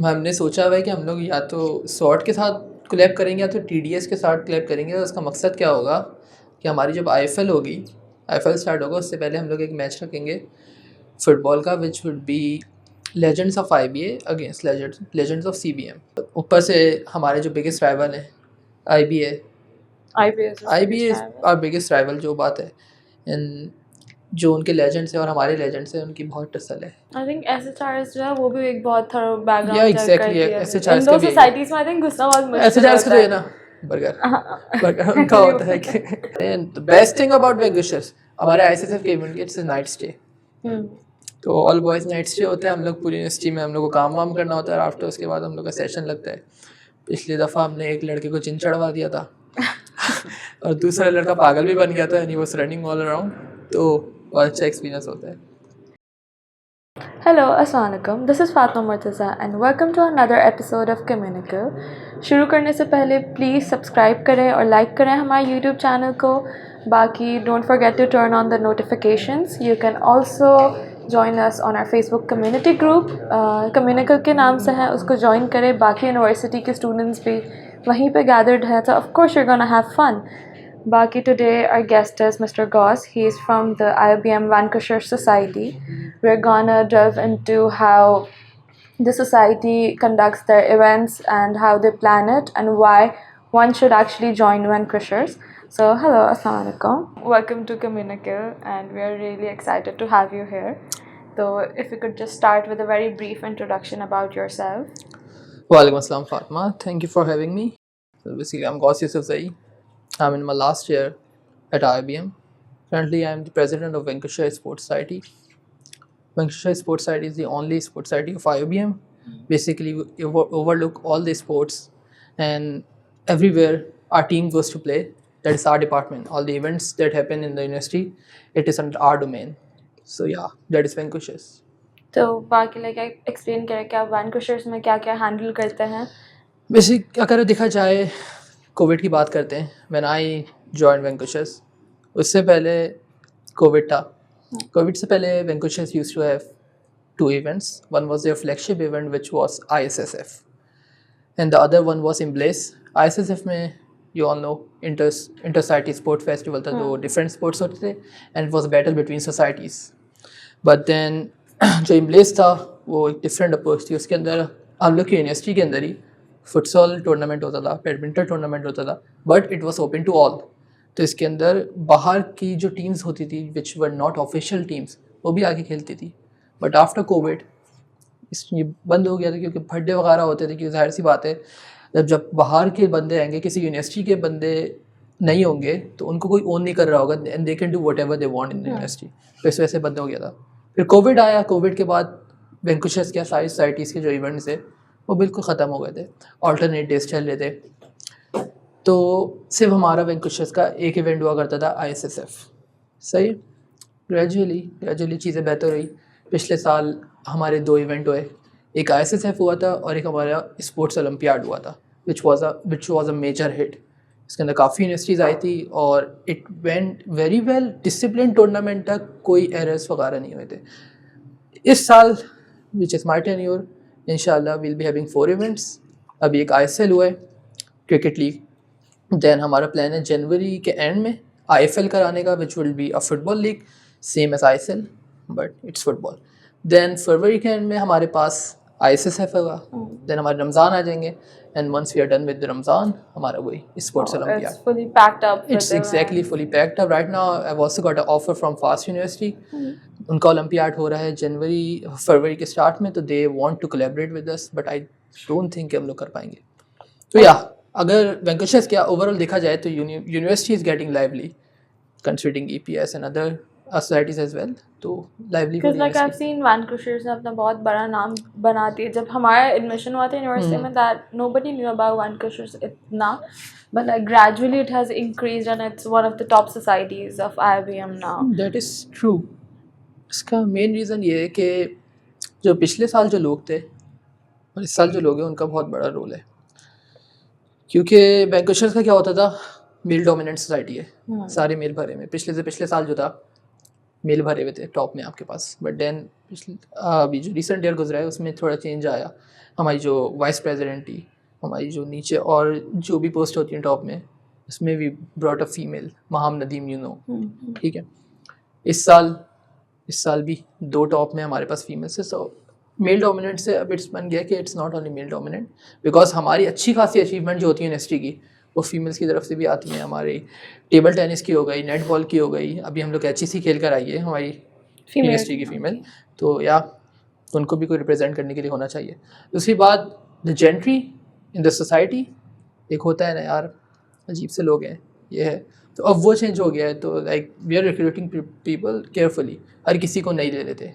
हमने सोचा हुआ है कि हम लोग या तो सॉर्ट के साथ कोलैब करेंगे या तो टीडीएस के साथ कोलैब करेंगे। और उसका मकसद क्या होगा कि हमारी जब आईएफएल होगी, आईएफएल स्टार्ट होगा उससे पहले हम लोग एक मैच रखेंगे फुटबॉल का, which would be legends of IBA against legends of CBM. ऊपर से हमारे जो बिगेस्ट राइवल हैं IBA IBA is our biggest rival, जो बात है। एंड जो उनके लेजेंड्स हैं और हमारे लेजेंड्स हैं उनकी बहुत टसल है। आई थिंक एसएचआरएस जो है वो भी एक बहुत थोड़ा या बैकग्राउंड चेक एग्जैक्टली करती है एसएचआरएस इन का दो भी यही है। सोसाइटीज में। आई थिंक घुसना बहुत मुश्किल एसएचआरएस का तो होता ये है। ना बर्गर उनका होता है कि द बेस्ट थिंग अबाउट वेंकुशर्स हमारे आईएसएसएफ के इवेंट इट्स नाइट स्टे। तो ऑल बॉयज नाइट स्टे होते हैं। हम लोग पूरी यूनिवर्सिटी में हम लोग को काम वाम करना होता है। आफ्टर उसके बाद हम लोग का सेशन लगता है। पिछली दफ़ा हमने एक लड़के को चिन चढ़वा दिया था और दूसरा लड़का पागल भी बन गया था and he was running all around. तो बहुत अच्छा एक्सपीरियंस होता है। हेलो अस्सलाम वालेकुम, this is Fatima Murtaza and welcome to another episode of Communical. शुरू करने से पहले प्लीज़ सब्सक्राइब करें और लाइक करें हमारे यूट्यूब चैनल को। बाकी don't forget to turn on the notifications. You can also join us on our Facebook community group, Communical के नाम से है, उसको ज्वाइन करें। बाकी यूनिवर्सिटी के स्टूडेंट्स भी वहीं पे गैदर्ड हैं, तो of course you are gonna have fun. Baki, today our guest is Mr. Goss. He's from the IBM Vancouver Society. We're gonna delve into how the society conducts their events and how they plan it and why one should actually join Vancouver's. So, hello, assalamu alaikum. Welcome to Communicate, and we are really excited to have you here. So, if you could just start with a very brief introduction about yourself. Walaikum assalam, Fatma. Thank you for having me. So basically, I'm Ghaus Yusufzai. I'm in my last year at IBM. Currently, I'm the president of Vancouver Sports Society. Vancouver Sports Society is the only sports society of IBM. Basically, we overlook all the sports, and everywhere our team goes to play, that is our department. All the events that happen in the university, it is under our domain. So yeah, that is Vancouver. तो बाकी like explain करें कि आप वैनकूवर्स में क्या क्या handle करते हैं। बेसिक अगर देखा जाए, कोविड की बात करते हैं। व्हेन आई जॉइन वैंकूवर्स, उससे पहले कोविड था। कोविड से पहले Vancouvers used to have two events. One was their flagship event which was ISSF and the other one was Embrace. ISSF में you all know inter society sport festival था, तो different sports होते थे and it was battle between societies. But then जो Embrace था वो एक different approach थी। उसके अंदर हम लोग की यूनिवर्सिटी के अंदर ही फुटसॉल टूर्नामेंट होता था, बैडमिंटन टूर्नामेंट होता था, but it was open to all. तो इसके अंदर बाहर की जो टीम्स होती थी which were not official teams, वो भी आके खेलती थी। बट आफ्टर कोविड ये बंद हो गया था, क्योंकि बर्थडे वगैरह होते थे। क्योंकि जाहिर सी बात है, जब बाहर के बंदे आएंगे, किसी यूनिवर्सिटी के बंदे नहीं होंगे, तो उनको कोई ओन नहीं कर रहा होगा and they can do what ever they want in university. तो इस वजह से बंद हो गया था। फिर कोविड आया। कोविड के बाद वैंकूवर्स के सारी सोसाइटीज़ के जो इवेंट्स थे वो बिल्कुल ख़त्म हो गए थे। ऑल्टरनेट डेज चल रहे थे। तो सिर्फ हमारा वैंकूवर्स का एक इवेंट हुआ करता था, आईएसएसएफ। सही ग्रेजुअली चीज़ें बेहतर हुई। पिछले साल हमारे 2 इवेंट हुए, एक आईएसएसएफ हुआ था और एक हमारा स्पोर्ट्स ओलंपियाड हुआ था, which was a major hit. इसके अंदर काफ़ी यूनिवर्सिटीज़ आई थी और it went very well. Discipline tournament तक कोई एरर्स वगैरह नहीं हुए थे। इस साल विच इज़ माई टेन्योर, इंशाल्लाह विल बी हैविंग 4 इवेंट्स। अभी एक आईएसएल हुआ है, क्रिकेट लीग। देन हमारा प्लान है जनवरी के एंड में आईएफएल कराने का, which will be a football league same as ISL, but it's football. Then फरवरी के एंड में हमारे पास आईएसएसएफ होगा। देन हमारे रमज़ान आ जाएंगे and once we are done with Ramzan, हमारा वही sports olympiad. It's fully packed up. It's exactly fully packed up right now. I've also got an offer from Fast University. उनका ओलंपियाड हो रहा है फरवरी के स्टार्ट में, तो they want to collaborate with us, but I don't think हम लोग कर पाएंगे। तो या अगर वैंकूवर्स क्या ओवरऑल देखा जाए तो university is getting lively considering EPS and other societies as well. तो lively Because like I've seen Vancouver ने अपना बहुत बड़ा नाम बना दिया। जब हमारा एडमिशन हुआ था यूनिवर्सिटी में, that nobody knew about Vancouver इतना, but like gradually it has increased and it's one of the top societies of IBM now. That is true. इसका मेन रीज़न ये है कि जो पिछले साल जो लोग थे और इस साल जो लोग हैं उनका बहुत बड़ा रोल है। क्योंकि वैंकूवर्स का क्या होता था, मेल डोमिनेंट सोसाइटी है, सारे मेल भरे में। पिछले साल जो था मेल भरे हुए थे टॉप में आपके पास, बट देन अभी जो रिसेंट ईयर गुजरा है उसमें थोड़ा चेंज आया। हमारी जो वाइस प्रेसिडेंट थी, हमारी जो नीचे और जो भी पोस्ट होती है टॉप में, उसमें भी brought a female, महाम Nadeem, you know, ठीक है। इस साल भी 2 टॉप में हमारे पास फीमेल्स है। सो मेल डोमिनेंट से अब इट्स बन गया कि it's not only male dominant, because हमारी अच्छी खासी अचीवमेंट जो होती है यूनिवर्सिटी की वो फीमेल्स की तरफ से भी आती हैं। हमारी टेबल टेनिस की हो गई, नेट बॉल की हो गई, अभी हम लोग HEC खेल कर आई है हमारी यूनिवर्सिटी की फीमेल, तो या उनको भी कोई रिप्रेजेंट करने के लिए होना चाहिए। दूसरी बात, the gentry in the society, एक होता है ना यार, अजीब से लोग हैं, ये है। तो अब वो चेंज हो गया है, तो like we are recruiting people carefully, हर किसी को नहीं ले लेते।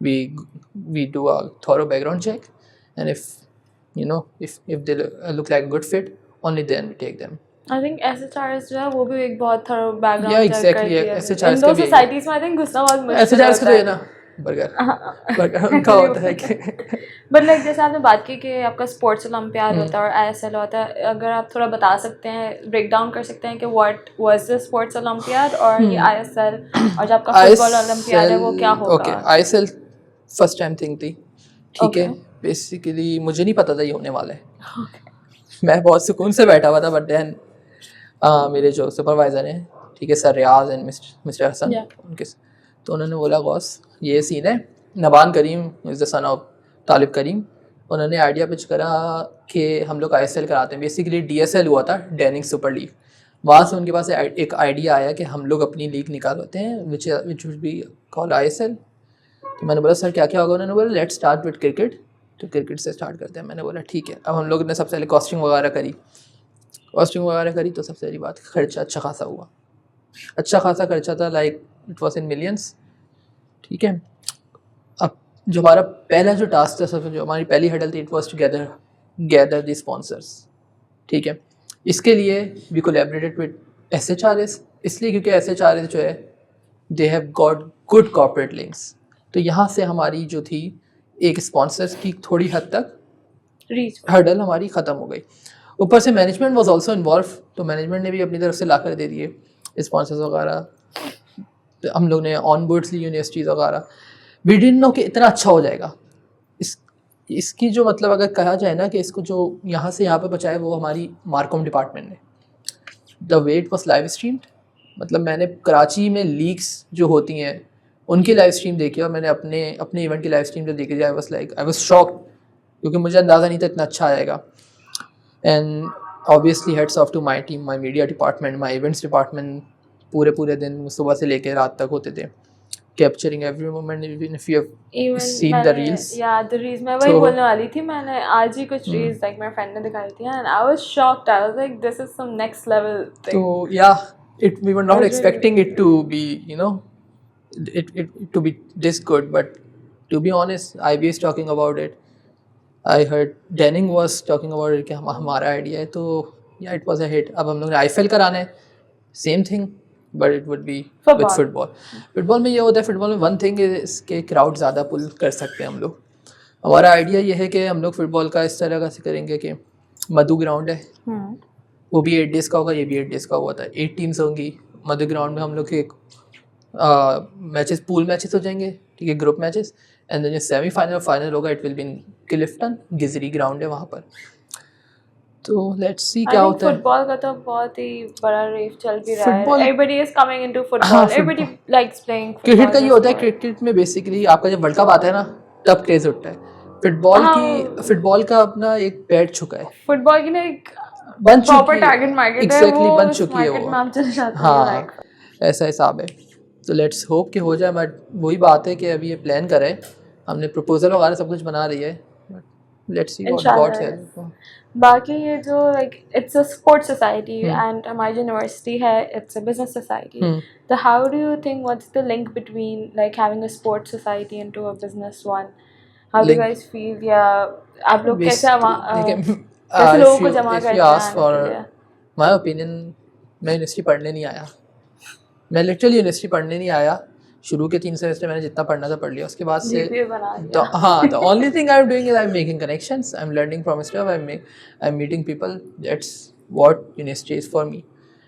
We do a thorough background check, and if you know if they look like good fit, only then we take them. I think SHRs जो है वो भी एक बहुत थोड़ा बैकग्राउंड या चेक एग्जैक्टली, करती है। SHRs इन का दो भी सोसाइटीज में आई थिंक घुसना बहुत मुश्किल SHRs का तो होता ये है ना बर्गर उनका होता है कि बट लाइक जैसे आपने बात की कि आपका स्पोर्ट्स ओलंपियाड होता है और ISL होता है, अगर आप थोड़ा बता सकते हैं, ब्रेक डाउन कर सकते हैं कि what was the sports olympiad और ये ISL और जो आपका फुटबॉल ओलंपियाड है वो क्या होगा? Okay, ISL first time thing थी, ठीक है। Okay. बेसिकली मुझे नहीं पता था ये होने वाला है। मैं बहुत सुकून से बैठा हुआ था, बट देन मेरे जो सुपरवाइज़र हैं, ठीक है, sir Riyaz and mister Hasan, उनके तो उन्होंने बोला बॉस ये सीन है, Naban Karim is the son of Talib Karim, उन्होंने आइडिया पिच करा कि हम लोग ISL कराते हैं। बेसिकली DSL हुआ था, डैनिंग सुपर लीग, वहाँ से उनके पास एक आइडिया आया कि हम लोग अपनी लीग निकालते हैं विच वुड बी कॉल ISL। तो मैंने बोला सर क्या क्या होगा? उन्होंने बोला लेट स्टार्ट विद क्रिकेट, तो क्रिकेट से स्टार्ट करते हैं। मैंने बोला ठीक है। अब हम लोग ने सबसे पहले कॉस्टिंग वगैरह करी, तो सबसे पहली बात, खर्चा अच्छा खासा हुआ, अच्छा खासा खर्चा था, like it was in millions, ठीक है। अब जो हमारा पहला जो टास्क था, सबसे जो हमारी पहली हडल थी, it was to gather the sponsors, ठीक है। इसके लिए वी कोलैबोरेटेड विद SHRS, इसलिए क्योंकि SHRS जो है they have got good corporate links, तो यहाँ से हमारी जो थी एक स्पॉन्सर्स की थोड़ी हद तक रीच हर्डल हमारी ख़त्म हो गई। ऊपर से मैनेजमेंट वाज आल्सो इन्वॉल्व, तो मैनेजमेंट ने भी अपनी तरफ से ला कर दे दिए स्पॉन्सर्स वगैरह, तो हम लोग ने ऑन बोर्ड्स ली यूनिवर्सिटीज़ वगैरह। वी डिडंट नो कि इतना अच्छा हो जाएगा। इसकी जो मतलब अगर कहा जाए ना कि इसको जो यहाँ से यहाँ पे पहुँचाए वो हमारी मार्कॉम डिपार्टमेंट ने, the way it was live streamed, मतलब मैंने कराची में लीग्स जो होती हैं उनकी लाइव स्ट्रीम देखी, और मैंने अपने इवेंट की लाइव स्ट्रीम जो देखी, आई वाज शॉक्ड, क्योंकि मुझे अंदाज़ा नहीं था इतना अच्छा आएगा। And obviously heads off to my team, my media department, my events department, पूरे दिन सुबह से लेकर रात तक होते थे, capturing every moment. If you have seen the reels, या द रील्स, मैं वही बोलने वाली थी, मैंने आज ही कुछ रील्स लाइक मेरे फ्रेंड ने दिखाई थी and I was shocked, I was like this is some next level thing. तो yeah we were not expecting it to be, you know, it to be this good, but to be honest, IB is talking about it. I heard Denning was talking about it कि हमारा idea है, तो या it was a hit. अब हम लोग ने IFL कराना है, same thing, but it would be with football. Football में ये होता है, फुटबॉल में वन थिंग इसके क्राउड ज़्यादा पुल कर सकते हैं हम लोग। हमारा आइडिया ये है कि हम लोग फुटबॉल का इस तरह का से करेंगे कि मधु ग्राउंड है, वो भी 8 डेज़ का होगा, ये भी 8 डेज़ का हुआ था, 8 टीम्स होंगी मधु ग्राउंड में। हम लोग एक मैचेस, पूल मैचेस हो जाएंगे, ठीक है, ग्रुप मैचेस, एंड देन जो सेमीफाइनल फाइनल होगा it will be in Clifton, Gizri ground है वहाँ पर। तो लेट्स सी क्या होता है। फुटबॉल का तो बहुत ही बड़ा रेस चल भी रहा है, everybody is coming into football, everybody likes playing football. Cricket का ये होता है, क्रिकेट में बेसिकली आपका जब वर्ल्ड कप आता है ना तब क्रेज उठता है। फुटबॉल का अपना एक पैर छुका है, फुटबॉल की ना एक बन चुकी प्रॉपर टारगेट मार्केट है, एग्जैक्टली वो बन चुकी है वो, में आप चले जाते हैं। हाँ ऐसा हिसाब है। तो लेट्स होप कि हो जाए, बट वही बात है कि अभी ये प्लान करें, हमने प्रपोजल वगैरह सब कुछ बना रही है, let's see what God says. बाकी ये जो like it's a sports society and हमारी यूनिवर्सिटी है इट्स अ बिजनेस सोसाइटी, तो how do you think what's the link between like having a sports society into a business one? How do you guys feel, या आप लोग कैसे लोगों को जमा करते हैं? माय ओपिनियन, मैं यूनिवर्सिटी पढ़ने नहीं आया, मैं लिटरली यूनिवर्सिटी पढ़ने नहीं आया। शुरू के 3 सेमेस्टर मैंने जितना पढ़ना था पढ़ लिया, उसके बाद से तो हाँ, the only thing I am doing is I am making connections, I am learning from stuff, I am meeting people, that's what university is for me.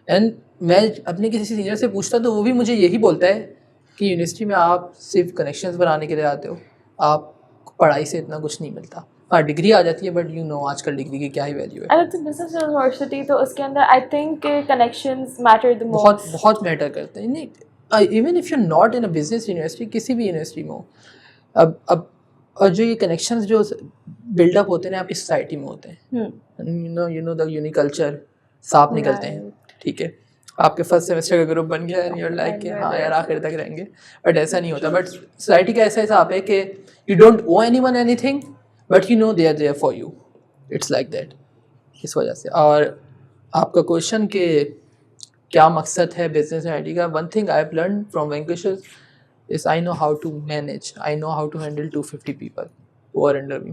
And मैं अपने किसी सीनियर से पूछता तो वो भी मुझे यही बोलता है कि यूनिवर्सिटी में आप सिर्फ कनेक्शंस बनाने के लिए आते हो, आप पढ़ाई से इतना कुछ नहीं मिलता। हाँ, डिग्री आ जाती है, बट यू नो आजकल डिग्री की क्या ही वैल्यू है। अगर तो बिजनेस यूनिवर्सिटी तो उसके अंदर I think connections matter the बहुत मोस्ट। बहुत मैटर करते हैं। नहीं, even if you not in a business university, किसी भी यूनिवर्सिटी में हो, अब और जो ये कनेक्शंस जो बिल्डअप होते हैं ना आपकी सोसाइटी में होते हैं, you know the unique culture साफ निकलते हैं। ठीक है, आपके फर्स्ट सेमेस्टर का ग्रुप बन गया एंड यूर लाइक कि हाँ यार आखिर तक रहेंगे, बट ऐसा नहीं होता। बट सोसाइटी का ऐसा हिसाब है कि you don't owe anyone anything, but you know they are there for you. It's like that. इस वजह से। और आपका क्वेश्चन के क्या मकसद है बिजनेस में आईटी का, one thing I have learn from Venkatesh is I know how to manage, I know how to handle 250 people who are under me.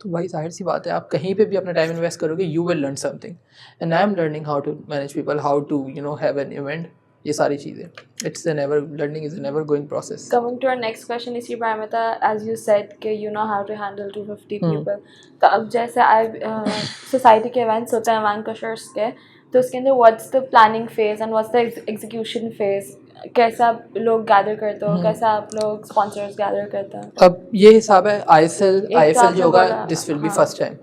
तो भाई जाहिर सी बात है, आप कहीं पे भी अपना टाइम इन्वेस्ट करोगे you will learn something, and I am learning how to manage people, how to you know have an event, ये सारी चीज़ें। It's an ever learning is an ever going process. Coming to our next question इसी बारे में था, as you said कि you know how to handle 250 people। तो अब जैसे सोसाइटी के इवेंट्स होते हैं वैंकशर्स के, तो उसके अंदर what's the planning phase and what's the execution phase, कैसा आप लोग गैदर करते हो, कैसा आप लोग स्पॉन्सर्स गैदर करते हैं? अब ये हिसाब है ISL तो IFL आपने जो होगा बोला, दिस विल बी हाँ। फर्स्ट टाइम,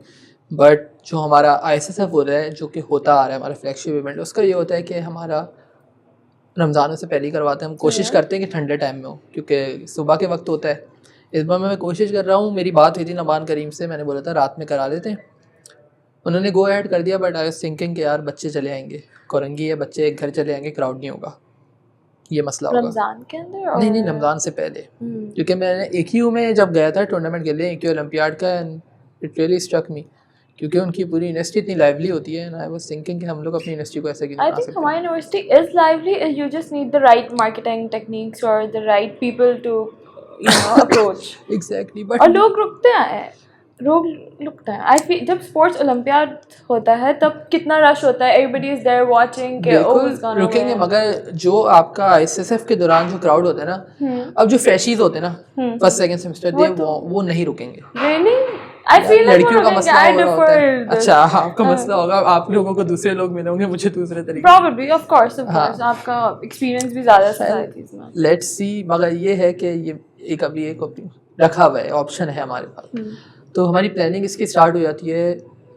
बट जो हमारा ISSF हो रहा है जो कि होता आ रहा है हमारा फ्लैगशिप इवेंट, उसका ये होता है कि हमारा रमज़ान से पहले ही करवाते हैं। हम कोशिश करते हैं कि ठंडे टाइम में हो, क्योंकि सुबह के वक्त होता है। इस बार मैं कोशिश कर रहा हूँ, मेरी बात हुई थी नबान करीम से, मैंने बोला था रात में करा लेते हैं, उन्होंने गो ऐड कर दिया, बट आई वाज थिंकिंग कि यार बच्चे चले आएंगे, कोरंगी है, बच्चे एक घर चले आएंगे, क्राउड नहीं होगा, ये मसला होगा। रमज़ान के अंदर नहीं नहीं, रमज़ान से पहले, क्योंकि मैंने AQU में जब गया था टूर्नामेंट के लिए, AQU ओलंपियाड का, and it really struck me, क्योंकि उनकी पूरी यूनिवर्सिटी इतनी लाइवली होती है, एंड आई वाज थिंकिंग कि हम लोग अपनी यूनिवर्सिटी को ऐसे क्यों आई बना थिंक सकते हमारी हैं। University is lively, you just need the right marketing techniques और the right people to you know approach. Exactly, और बट लोग रुकते हैं। आई फील जब स्पोर्ट्स ओलंपियाड होता है तब कितना रश होता है, एवरीबडी इज देयर वाचिंग के ओ इज बिल्कुल रुकेंगे, मगर जो आपका ISSF के दौरान जो क्राउड होता है ना, अब जो फ्रेशीज होते हैं ना फर्स्ट सेकंड सेमेस्टर, वो नहीं रुकेंगे। रियली आई फील लड़कियों का मसला आई हो रहा होता है। डिफर अच्छा, आपका मसला होगा, आप लोगों को दूसरे लोग मिलेंगे, मुझे दूसरे तरीके। प्रोबेबली ऑफ कोर्स आपका एक्सपीरियंस भी ज़्यादा सोसाइटीज में। लेट्स सी, मगर ये है कि ये एक अभी एक रखा हुआ है, ऑप्शन है हमारे पास। तो हमारी प्लानिंग इसकी स्टार्ट हो जाती है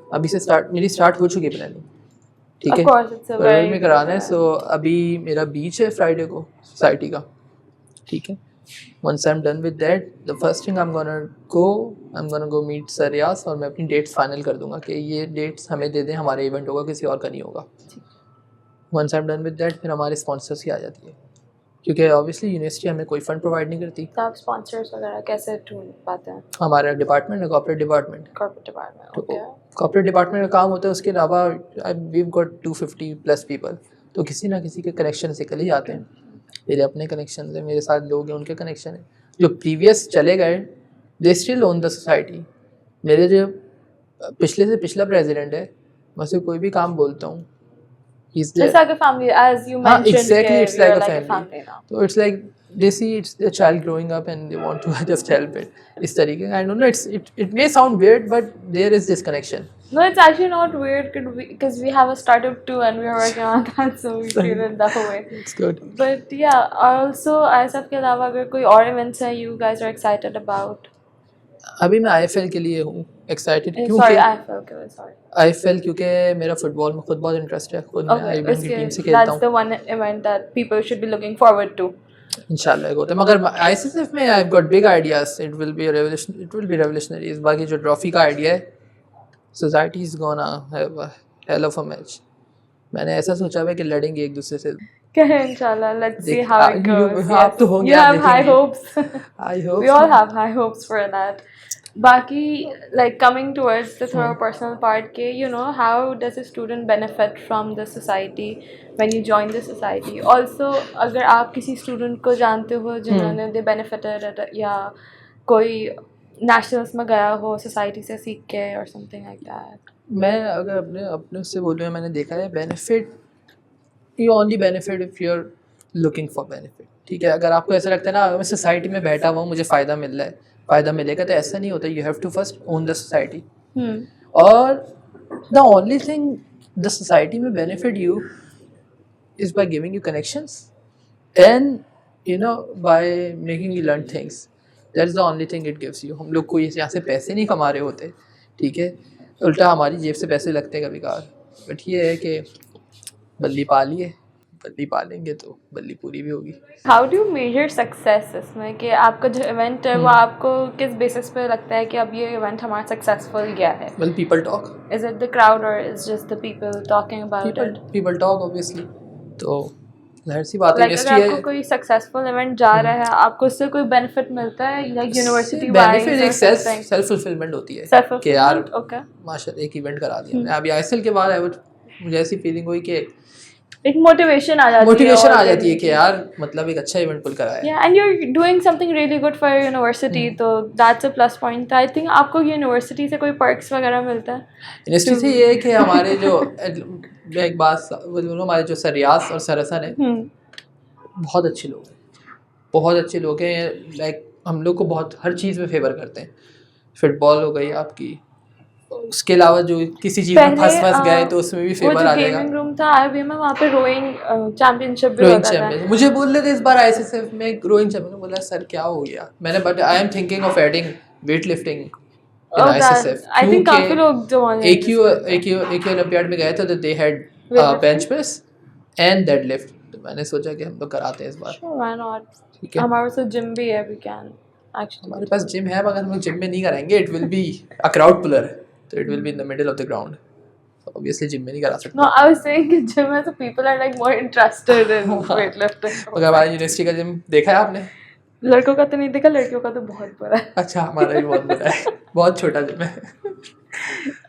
अभी से, मेरी स्टार्ट हो चुकी है प्लानिंग। ठीक है, फरवरी में कराना है। सो अभी मेरा बीच है फ्राइडे को सोसाइटी का। ठीक है, once I'm done with that, the first thing I'm gonna go meet सरियास, और मैं अपनी डेट्स फाइनल कर दूंगा कि ये डेट्स हमें दे दें, हमारे इवेंट होगा, किसी और का नहीं होगा। once I'm done with that, फिर हमारे स्पॉन्सर्स की आ जाती है, क्योंकि ऑब्वियसली यूनिवर्सिटी हमें कोई फंड प्रोवाइड नहीं करती। तो आप स्पॉन्सर्स वगैरह कैसे ढूंढ पाते हैं? हमारा डिपार्टमेंट है corporate department. Okay. Corporate department का काम होता है, उसके अलावा वीव गॉट 250 प्लस पीपल, तो किसी ना किसी के कनेक्शन से कल ही आते हैं। मेरे अपने कनेक्शन है, मेरे साथ लोग हैं, उनके कनेक्शन है, जो प्रीवियस चले गए they still own the society. मेरे जो पिछले से पिछला प्रेसिडेंट है, मैं उसे कोई भी काम बोलता हूँ, he's there. It's like a family, as you mentioned. Exactly, it's like a family. family now. So it's like they see it's a child growing up and they want to just help it. इस तरीके का, I don't know, it may sound weird, but there is this connection. No, it's actually not weird because we have a startup too and we are working on that, so we feel it that way. It's good. But yeah, also ISF के अलावा अगर कोई और events है you guys are excited about? अभी मैं IFL के लिए हूँ एक्साइटेड, Sorry, IFL के लिए, sorry. IFL क्योंकि मेरा फुटबॉल में खुद बहुत इंटरेस्ट है, खुद मैं IBM की टीम से खेलता That's हूँ। the one event that people should be looking forward to. इंशाल्लाह एक होता है, मगर ISSF में I've got big ideas. It will be revolutionary. इस बार की जो ट्रॉफी का आइडिया है, society is gonna have a hell of a match. मैंने ऐसा सोचा है कि लड़ेंगे एक दूसरे से। इंशाल्लाह, let's see how it goes. आप तो होंगे, you आप have high hopes. I hope We all have high hopes for that. Baki, like coming towards the third personal part के, you know, how does a student benefit from the society when you join the society? Also, अगर आप किसी student को जानते हो जिन्होंने they benefited या कोई nationals में गया हो society से सीख के or something like that. मैं अगर अपने उससे बोलूँ, मैंने देखा है benefit, you only benefit if you are looking for benefit. ठीक है, अगर आपको ऐसा लगता है ना मैं सोसाइटी में बैठा हुआ हूँ, मुझे फ़ायदा मिल रहा है, फ़ायदा मिलेगा, तो ऐसा नहीं होता। You have to first own the society, और the only thing the society में benefit you is by giving you connections and you know, by making you learn things, that's the only thing it gives you. हम लोग कोई यहाँ से पैसे नहीं कमा रहे होते, ठीक है, उल्टा हमारी जेब से पैसे लगते हैं कभी कभार, बट ये है कि बल्ली पालिए, बल्ली पालेंगे तो बल्ली पूरी भी होगी. How do you measure success इसमें, कि आपका जो इवेंट है वो आपको किस बेसिस पे लगता है कि अब ये इवेंट हमारा सक्सेसफुल गया है? Well, people talk. Is it the crowd और is just the people talking about it? People talk obviously. तो जाहिर सी बात है, लाइक इंडस्ट्री अगर है. आपको कोई सक्सेसफुल इवेंट जा रहा है, आपको उससे कोई बेनिफिट मिलता है, लाइक यूनिवर्सिटी बेनिफिट एक वाइज? सेल्फ फुलफिलमेंट होती है सेल्फ कि यार ओके, माशाल्लाह एक इवेंट करा दिया मैंने. अभी आईएसएल के बाद मुझे ऐसी फीलिंग हुई कि एक मोटिवेशन आ जाती है, मोटिवेशन आ जाती है कि यार मतलब एक अच्छा इवेंट पुल कराया है. yeah, and you're doing something really good for your university, तो that's a plus point. I think आपको यूनिवर्सिटी से कोई perks वगैरह मिलता है? यूनिवर्सिटी से ये है कि हमारे जो एक बात बोलूँ, हमारे जो सर रियाज और सर हसन है बहुत अच्छे लोग हैं, बहुत अच्छे लोग हैं. लाइक हम लोग को बहुत हर चीज़ में फेवर करते हैं. फुटबॉल हो गई आपकी, उसके अलावा जो किसी चीज़ में फंस गए तो उसमें भी फेवर आ जाएगा. गेमिंग रूम था आईबीएम में, वहाँ पे रोइंग चैंपियनशिप भी रोइंग होता था. चैंपियन मुझे बोल रहे थे इस बार आईएसएसएफ में रोइंग चैंपियन. बोला सर क्या हो गया, मैंने but I am thinking of adding weight lifting in ISSF. I think काफी लोग जो एक ओलंपियाड में गए थे तो they had bench press and deadlift. तो मैंने सोचा कि हम लोग कराते हैं इस बार. Why not? ठीक है, हमारे पास जिम भी है, वी कैन एक्चुअली. हमारे पास जिम है मगर हम लोग जिम में नहीं कराएंगे. It will be a crowd puller, तो it will be in the middle of the ground. Obviously gym में नहीं करा सकते. नो, आई वाज सेइंग कि जिम में तो people are like more interested in weight lifting. मगर हमारी यूनिवर्सिटी का जिम देखा है आपने? लड़कों का तो नहीं देखा, लड़कियों का तो बहुत बड़ा है. अच्छा, हमारा भी बहुत बड़ा है, बहुत छोटा जिम है.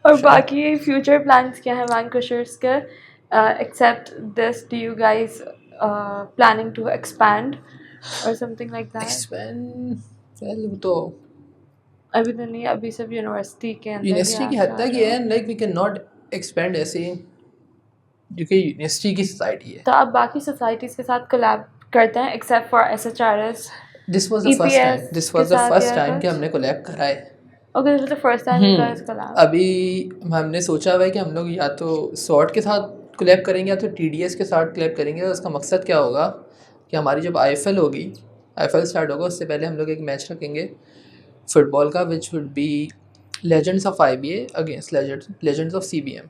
और बाकी फ्यूचर प्लान्स क्या है वैंकुशर्स के? Except this, do you guys planning to expand और something like that? Expand well तो अभी तो नहीं, अभी सब यूनिवर्सिटी के अंदर यूनिवर्सिटी की हद तक ही है. Like we can not expand ऐसे, क्योंकि यूनिवर्सिटी की सोसाइटी है. तो आप बाकी सोसाइटीज़ के साथ कोलैब करते हैं except for SHRs? This was the first time कि हमने कोलैब करा है. Okay, this was the first time you guys collab. अभी हमने सोचा हुआ है कि हम लोग या तो सॉर्ट के साथ कोलैब करेंगे या तो टीडीएस के साथ कोलैब करेंगे. और उसका मकसद क्या होगा कि हमारी जब आईएफएल होगी, आईएफएल स्टार्ट होगा उससे पहले हम लोग एक मैच रखेंगे फुटबॉल का, which would be legends of IBA against legends of CBM.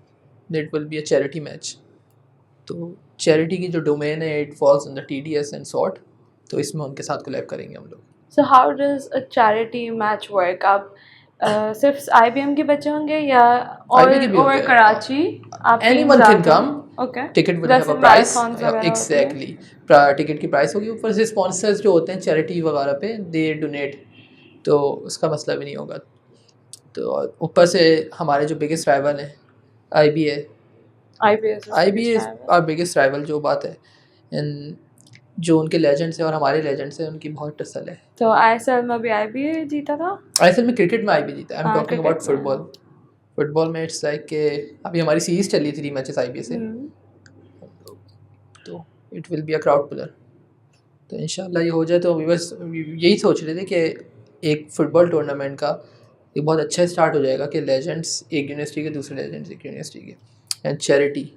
It will be a charity match. तो चैरिटी की जो डोमेन है it falls in the TDS and sort, तो इसमें उनके साथ कोलैब करेंगे हम लोग. So how does a charity match work? आप सिर्फ आईबीएम के बच्चे होंगे या और Karachi? Anyone can come. Okay, ticket will have a price. Exactly, ticket की प्राइस होगी. ऊपर से स्पॉन्सर्स जो होते हैं चैरिटी वगैरह पे दे डोनेट, तो उसका मसला भी नहीं होगा. तो ऊपर से हमारे जो बिगेस्ट राइवल हैं IBA is our biggest rival, जो बात है. एंड जो उनके लेजेंड्स हैं और हमारे लेजेंड्स हैं उनकी बहुत टसल है. तो आईएसएल में भी आईबीए जीता था? आईएसएल में क्रिकेट में आईबीए जीता. I am talking about football में इट्स लाइक के अभी हमारी सीरीज चल रही थी 3 मैचेस आईबीए से. तो it will be a crowd puller. तो इंशाल्लाह ये हो जाए तो अभी बस यही सोच रहे थे कि एक फुटबॉल टूर्नामेंट का एक बहुत अच्छा स्टार्ट हो जाएगा कि लेजेंड्स एक यूनिवर्सिटी के, दूसरे लेजेंड्स एक यूनिवर्सिटी के, एंड चैरिटी.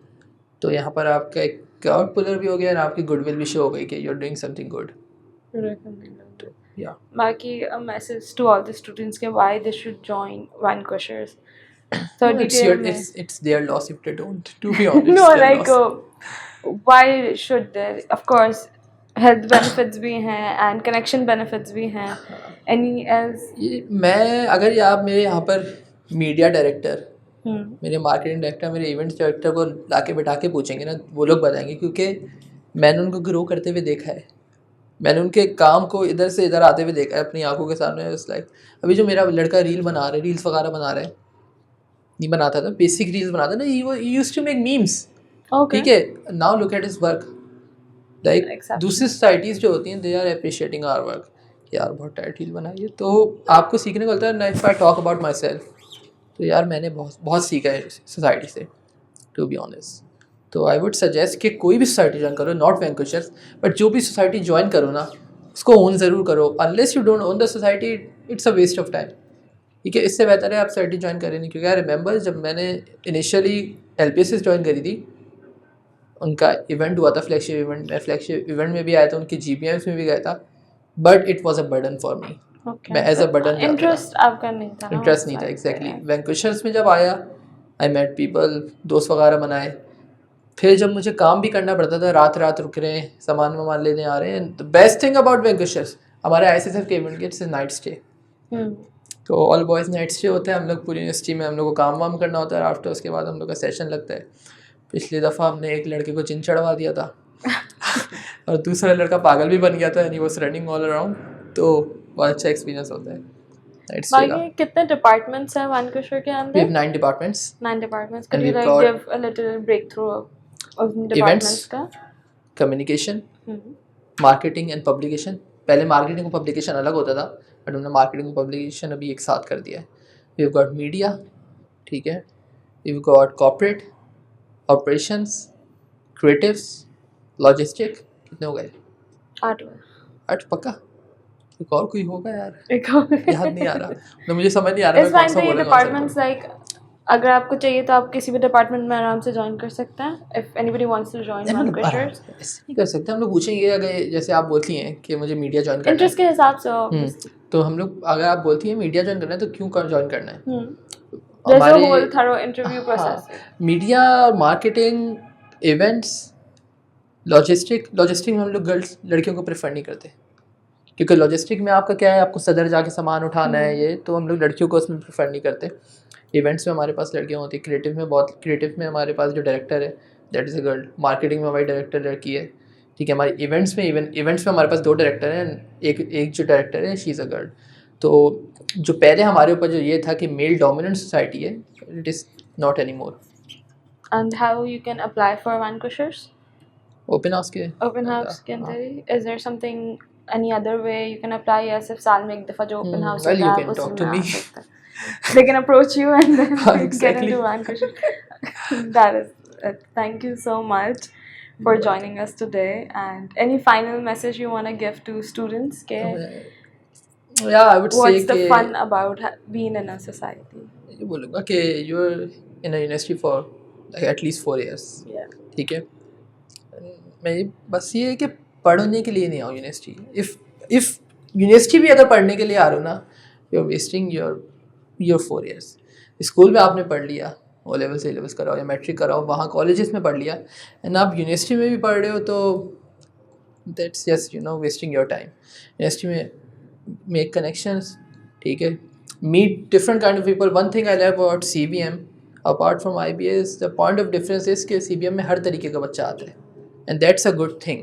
तो यहाँ पर आपका एक क्राउड पुलर भी हो गया और आपकी गुडविल भी शो हो गई कि you are doing something good. बाकी a message to all the students के why they should join Vanquishers. So it's their loss if they don't, to be honest. No, like why should they? Of course health benefits भी हैं and connection benefits भी हैं. Any else? मैं अगर आप मेरे यहाँ पर मीडिया डायरेक्टर, मेरे मार्केटिंग डायरेक्टर, मेरे इवेंट्स डायरेक्टर को लाके बैठा के पूछेंगे ना, वो लोग बताएंगे, क्योंकि मैंने उनको ग्रो करते हुए देखा है. मैंने उनके काम को इधर से इधर आते हुए देखा है अपनी आंखों के सामने. लाइक अभी जो मेरा लड़का रील्स वगैरह बना रहा है, नहीं बनाता था, बेसिक रील्स बनाता ना, ही यूज्ड टू मेक मीम्स. ठीक है, now look at his work. Like दूसरी सोसाइटीज़ जो होती हैं they are appreciating our work. यार बहुत टाइट रील बनाई है. तो आपको सीखने को मिलता है. If I talk about my self, तो यार मैंने बहुत सीखा है सोसाइटी से, टू बी ऑनेस्ट. तो आई वुड सजेस्ट कि कोई भी सोसाइटी ज्वाइन करो, नॉट वैंकुशर्स, बट जो भी सोसाइटी ज्वाइन करो ना उसको ओन ज़रूर करो. Unless you don't own the society it's a waste of time. ठीक है, इससे बेहतर है आप सोसाइटी ज्वाइन करें नहीं. क्योंकि आई रिमेंबर जब मैंने इनिशियली LPSS ज्वाइन करी थी, उनका इवेंट हुआ था, फ्लैगशिप इवेंट, मैं फ्लैगशिप इवेंट में भी आया था, उनके GPMs में भी गया था, but it was a burden for me. मैं एज अ बर्डन इंटरेस्ट आपका नहीं था ना इंटरेस्ट नहीं था। एग्जैक्टली वैंकुशर्स में जब आया, आई मेट पीपल, दोस्त वगैरह बनाए। फिर जब मुझे काम भी करना पड़ता था, रात रात रुक रहे हैं, सामान वामान लेने आ रहे हैं। द बेस्ट थिंग अबाउट वैंकुशर्स, हमारे ISSF के इवेंट गेट्स नाइट स्टे, तो ऑल बॉयज़ नाइट स्टे होता है। हम लोग पूरी यूनिवर्सिटी में हम लोग को काम वाम करना होता है, आफ्टर उसके बाद हम लोग का सेशन लगता है। पिछली दफ़ा हमने एक लड़के को चिन चढ़वा दिया था और दूसरा लड़का पागल भी बन गया था, and he was running all around. तो बहुत अच्छा एक्सपीरियंस होता है नाइट स्टे का। बाकी कितने डिपार्टमेंट्स हैं वानकुशर के We अंदर? have 9 departments. 9 departments. And Could you we've like got give a little breakthrough of departments का? Communication, marketing and publication. पहले marketing और publication अलग होता था, बट हमने marketing और publication अभी एक साथ कर दिया है। We've got media, ठीक है, we've got corporate, operations, creatives, logistic, कितने हो गए? 8 पक्का? एक और कोई होगा यार, याद नहीं आ रहा, तो मुझे समझ नहीं आ रहा इस मैं कौन टाइम सा पे ये बोला, कौन सा डिपार्टमेंट्स लाइक अगर आपको चाहिए तो आप किसी भी डिपार्टमेंट में आराम से ज्वाइन कर सकते हैं। If anybody wants to join वानकुशर्स, ऐसे नहीं कर सकते। हम लोग पूछेंगे, अगर जैसे आप बोलती हैं कि मुझे मीडिया ज्वाइन करना इंटरेस्ट के हिसाब से है, तो हम लोग, अगर आप बोलती हैं मीडिया ज्वाइन करना है, तो क्यों ज्वाइन करना है? हमारे whole thorough interview process, media, marketing, events, logistic में हम लोग गर्ल्स लड़कियों को प्रेफर नहीं करते, क्योंकि लॉजिस्टिक में आपका क्या है, आपको सदर जाके सामान उठाना है, ये तो हम लोग लड़कियों को उसमें प्रेफर नहीं करते। इवेंट्स में हमारे पास लड़कियां होती है, क्रिएटिव में हमारे पास जो डायरेक्टर है that is a girl, marketing में हमारी डायरेक्टर लड़की है, ठीक है। हमारे इवेंट्स में हमारे पास 2 डायरेक्टर हैं, एक जो डायरेक्टर है शी इज़ अ गर्ल। तो जो पहले हमारे ऊपर जो ये था कि मेल डोमिनेंट सोसाइटी है, it is not any more. And how you can apply for वानकुशर्स? ओपन हाउस के अंदर ही, is there something any other way you can apply? या सिर्फ साल में एक दफ़ा जो open house well, होता you है can आप talk उसमें to आ me. सकते हैं। They can approach you and then get Exactly. into Vankush. That is it. Thank you so much for joining us today. And any final message you want to give to students? Yeah, I would say What's the fun about being in a society? ये बोलूँगा कि you're in a university for like at least 4 years. Yeah. ठीक है, मैं बस ये है कि पढ़ने के लिए नहीं आओ यूनिवर्सिटी। इफ़ यूनिवर्सिटी भी अगर पढ़ने के लिए आ रहे हो ना, you are wasting your 4 years। School में आपने पढ़ लिया, ओ लेवल से लेवल्स कराओ या मैट्रिक कराओ, वहाँ कॉलेजेस में पढ़ लिया, एंड आप यूनिवर्सिटी में भी पढ़ रहे हो, तो that's just wasting your time. University में मेक कनेक्शंस, ठीक है, meet different kind of people. One thing I love about CBM apart from IBS, the point of difference is कि CBM में हर तरीके का बच्चा आता है, and that's a good thing,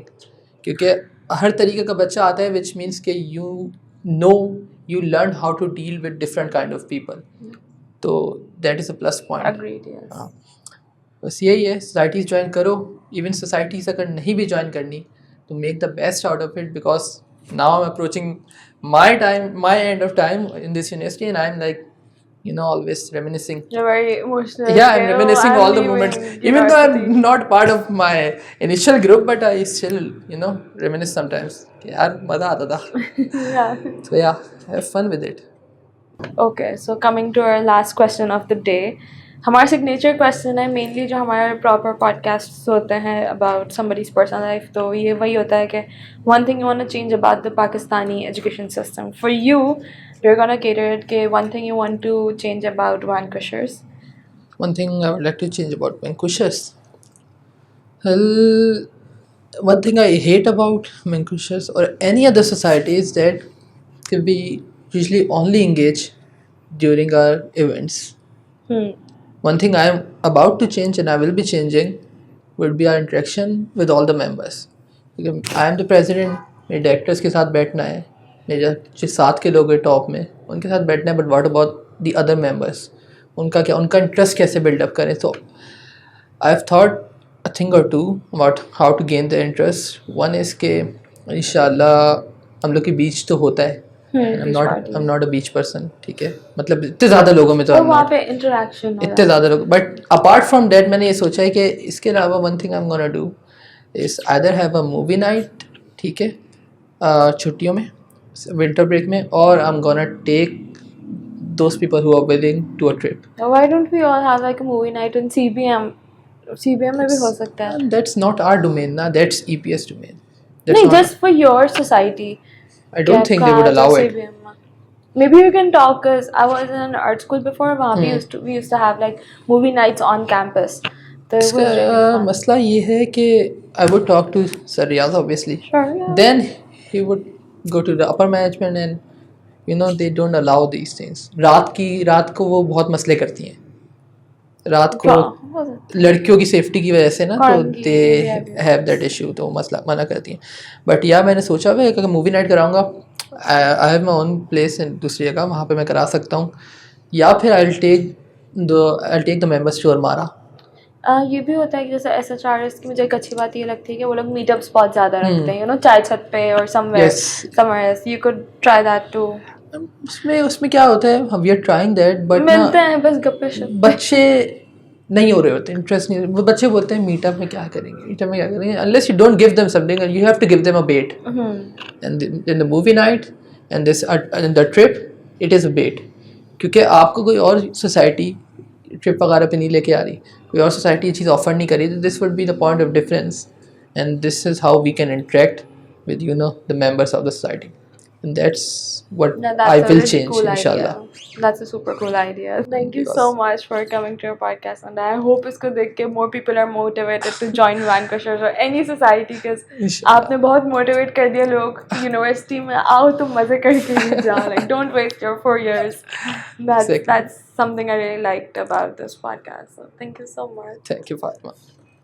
क्योंकि हर तरीके का बच्चा आता है, विच मीन्स कि you learn how to deal with different kind of people, तो that is a plus point. Agreed, yes. हाँ, बस यही है, सोसाइटीज़ ज्वाइन करो। इवन सोसाइटीज़ अगर नहीं भी ज्वाइन करनी, तो make the best out of it, because now I am approaching my end of time in this university, and I am like always reminiscing. You're very emotional. Yeah, I'm reminiscing I'm all the leaving moments, even though university. I'm not part of my initial group, but I still reminisce sometimes कि यार मज़ा आता था। Yeah. So yeah, have fun with it. Okay, so coming to our last question of the day, हमारा signature question है mainly जो हमारे proper podcast होते हैं अबाउट समबडीज पर्सनल लाइफ, तो ये वही होता है कि one thing you want to change about the Pakistani education system for you, we are gonna cater it के one thing you want to change about वानकुशर्स। One thing I would like to change about Vankushers. Well, one thing I hate about Vankushers or any other society is that we usually only engage during our events. One thing I am about to change and I will be changing would be our interaction with all the members. Because I am the president, मेरे directors के साथ बैठना है, मेरे जो साथ के लोग हैं टॉप में उनके साथ बैठना है, but what about the other members, उनका इंटरेस्ट कैसे बिल्डअप करें। तो I have thought a thing और two about how to gain the interest. One is के इंशाल्लाह हम लोग के बीच तो होता है, I'm not a beach person, ठीक है, मतलब इतने ज़्यादा लोगों में तो वहाँ पे इंटरेक्शन इतने ज़्यादा लोग, बट अपार्ट फ्रॉम दैट मैंने ये सोचा है कि इसके अलावा one thing I am gonna do is either have a movie night, ठीक है, छुट्टियों में, विंटर ब्रेक में, और I am gonna take those people who are willing to a trip. Why don't we all have like a movie night in CBM CBM में भी हो सकता है. And that's not our domain, na. That's EPS domain. That's नहीं, not. just for your society. I don't think they would allow it. Maybe you can talk, because I was in an art school before. वहाँ भी we used to have like movie nights on campus. So it was really इसका fun. मसला ये है कि I would talk to Sir Riyaz obviously. Sure, yeah. Then he would go to the upper management and you know they don't allow these things. रात को वो बहुत मसले करती हैं. रात को लड़कियों की सेफ्टी की वजह से ना तो दे हैव दैट इशू, तो मसला मना करती हैं. बट या मैंने सोचा हुआ है कि मूवी नाइट कराऊंगा. I have my own place दूसरी जगह, वहाँ पे मैं करा सकता हूँ. या फिर I will take the members to अरमारा. ये भी होता है कि जैसे SHRS की मुझे एक अच्छी बात ये लगती है कि वो लोग मीटअप स्पॉट ज़्यादा रखते हैं, यू नो, चाय छत पे और somewhere else. You could try that too. उसमें क्या होता है, we are trying that, but मिलते हैं बस गप्पे शप्पे. बच्चे नहीं हो रहे होते, इंटरेस्ट नहीं. वो बच्चे बोलते हैं मीटअप में क्या करेंगे, unless you don't give them something, you have to give them a bet. And in the movie night and this in the trip it is a bet. क्योंकि आपको कोई और सोसाइटी ट्रिप वगैरह पे नहीं लेके आ रही, कोई और सोसाइटी ये चीज़ ऑफर नहीं करी, तो this would be the point of difference. And this is how we can interact with you know the members of the society. And that's what I will change, cool inshallah. Idea. That's a super cool idea. Thank you so much for coming to your podcast, and I hope इसको देख के more people are motivated to join Vanquishers or any society, because आपने बहुत motivate कर दिया लोग university में आओ तो मजे करके ही जाओ. Like don't waste your 4 years. That's something I really liked about this podcast. So thank you so much. Thank you, Fatma.